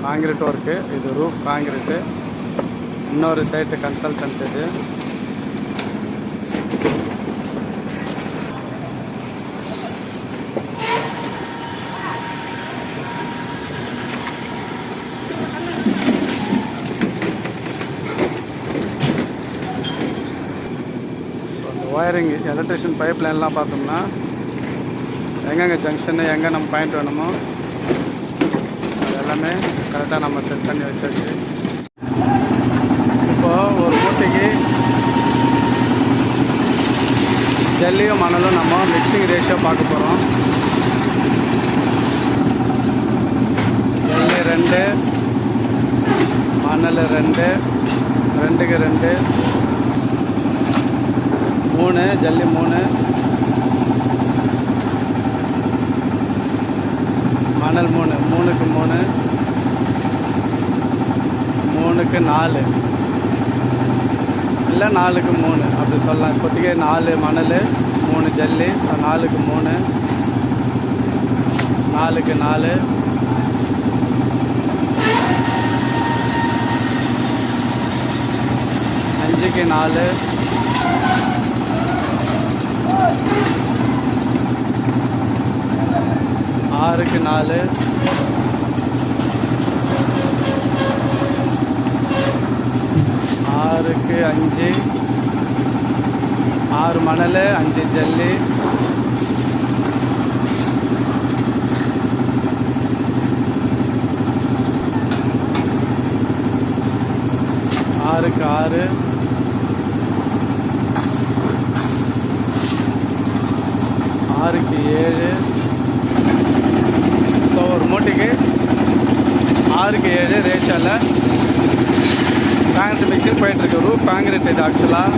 Concrete work. இது roof concrete. இன்னொரு site consultant இது. ஒயரிங் எலக்ட்ரிஷியன் பைப் லைன்லாம் பார்த்தோம்னா எங்கெங்கே ஜங்ஷனு எங்கே நம்ம பாயிண்ட் வேணுமோ அது எல்லாமே கரெக்டாக நம்ம செட் பண்ணி வச்சாச்சு. இப்போது ஒரு மூட்டைக்கு ஜல்லியும் மணலும் நம்ம மிக்சிங் ரேஷியோ பார்க்க போகிறோம். ஜல்லி 2, மணல் 2, 2க்கு 2, 3, ஜல்லி 3, மணல் 3, 3க்கு 3, 3க்கு 4 இல்லை 4க்கு 3 அப்படி சொல்லலாம். இப்போதைக்கு 4 மணல் 3 ஜல்லி, 4க்கு 3, 4க்கு 4, 5க்கு 4, 6க்கு 4, 6க்கு 5, 6 மணல் 5 ஜல்லி, 6க்கு 6, 6க்கு 7. ஸோ ஒரு மூட்டைக்கு 6க்கு 7 ரேஷியோவில் காங்கிரீட் மிக்சிங் போயிட்டுருக்கு. ரூஃப் காங்கிரீட் இது ஆக்சுவலாக.